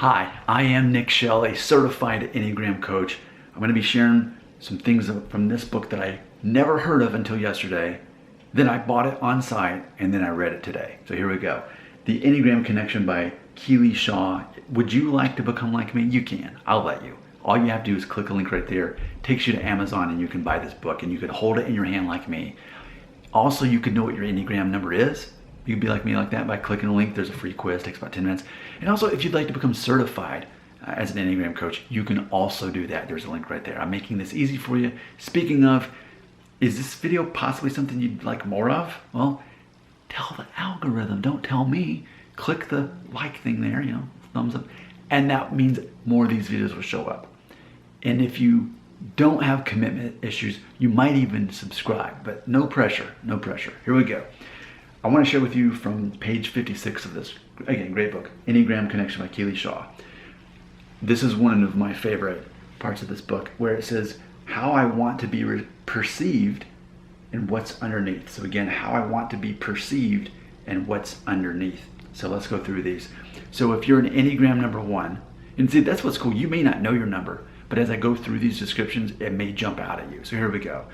Hi, I am Nick Shell, a certified Enneagram coach. I'm going to be sharing some things from this book that I never heard of until yesterday. Then I bought it on site and then I read it today. So here we go. The Enneagram Connection by Keely Shaw. Would you like to become like me? You can. I'll let you. All you have to do is click a link right there. It takes you to Amazon and you can buy this book and you can hold it in your hand like me. Also, you can know what your Enneagram number is. You can be like me like that by clicking a link. There's a free quiz, takes about 10 minutes. And also, if you'd like to become certified as an Enneagram coach, you can also do that. There's a link right there. I'm making this easy for you. Speaking of, is this video possibly something you'd like more of? Well, tell the algorithm, don't tell me. Click the like thing there, thumbs up. And that means more of these videos will show up. And if you don't have commitment issues, you might even subscribe, but no pressure, no pressure. Here we go. I want to share with you from page 56 of this, again, great book, Enneagram Connection by Keely Shaw. This is one of my favorite parts of this book where it says how I want to be perceived and what's underneath. So again, how I want to be perceived and what's underneath. So let's go through these. So if you're an Enneagram number 1, and see, that's what's cool. You may not know your number, but as I go through these descriptions, it may jump out at you. So here we go.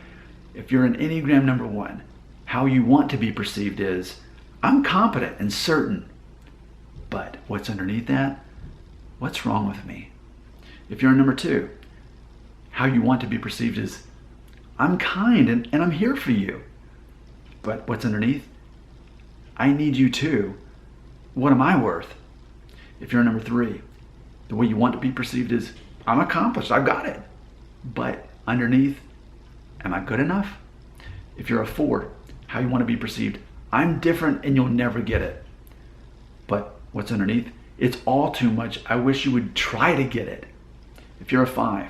If you're an Enneagram number 1, how you want to be perceived is, I'm competent and certain, but what's underneath that? What's wrong with me? If you're a number 2, how you want to be perceived is, I'm kind and I'm here for you, but what's underneath? I need you too. What am I worth? If you're a number 3, the way you want to be perceived is, I'm accomplished, I've got it, but underneath, am I good enough? If you're a 4, how you want to be perceived, I'm different and you'll never get it. But what's underneath? It's all too much. I wish you would try to get it. If you're a 5,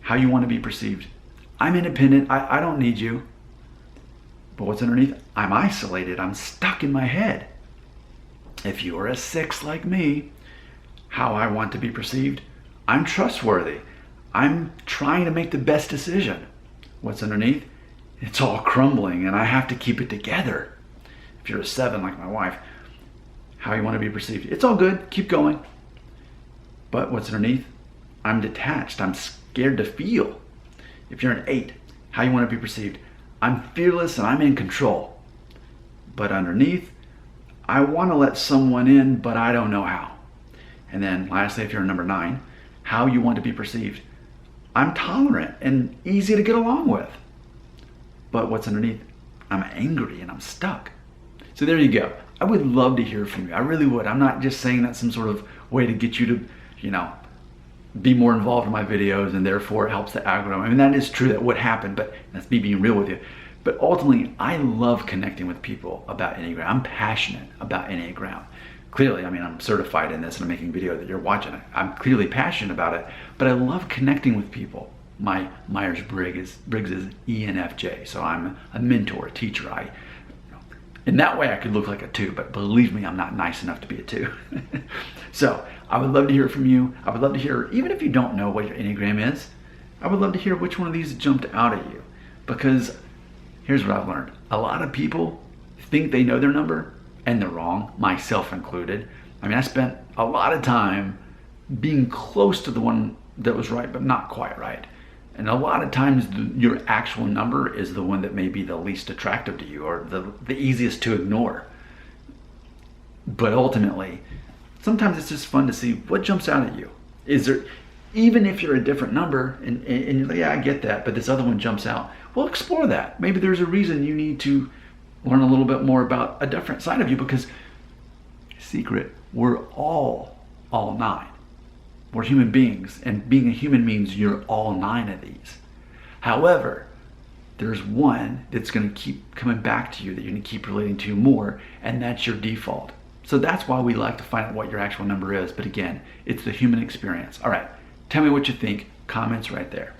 how you want to be perceived, I'm independent, I don't need you. But what's underneath? I'm isolated, I'm stuck in my head. If you are a 6 like me, how I want to be perceived, I'm trustworthy, I'm trying to make the best decision. What's underneath? It's all crumbling and I have to keep it together. If you're a 7 like my wife, how you want to be perceived, it's all good, keep going. But what's underneath? I'm detached, I'm scared to feel. If you're an 8, how you want to be perceived, I'm fearless and I'm in control. But underneath, I want to let someone in, but I don't know how. And then lastly, if you're a number 9, how you want to be perceived, I'm tolerant and easy to get along with. But what's underneath? I'm angry and I'm stuck. So there you go. I would love to hear from you. I really would. I'm not just saying that some sort of way to get you to, be more involved in my videos and therefore it helps the algorithm. I mean, that is true, that would happen, but that's me being real with you. But ultimately, I love connecting with people about Enneagram. I'm passionate about Enneagram. Clearly, I'm certified in this and I'm making a video that you're watching. I'm clearly passionate about it, but I love connecting with people. My Myers-Briggs is ENFJ, so I'm a mentor, a teacher. In that way I could look like a 2, but believe me, I'm not nice enough to be a 2. So I would love to hear from you. I would love to hear, even if you don't know what your Enneagram is, I would love to hear which one of these jumped out at you. Because here's what I've learned. A lot of people think they know their number, and they're wrong, myself included. I spent a lot of time being close to the one that was right, but not quite right. And a lot of times your actual number is the one that may be the least attractive to you or the easiest to ignore. But ultimately, sometimes it's just fun to see what jumps out at you. Is there, even if you're a different number and you're like, yeah, I get that, but this other one jumps out, well, explore that. Maybe there's a reason you need to learn a little bit more about a different side of you, because secret, we're all 9. We're human beings, and being a human means you're all 9 of these. However, there's one that's going to keep coming back to you, that you're going to keep relating to more, and that's your default. So that's why we like to find out what your actual number is. But again, it's the human experience. All right, tell me what you think. Comments right there.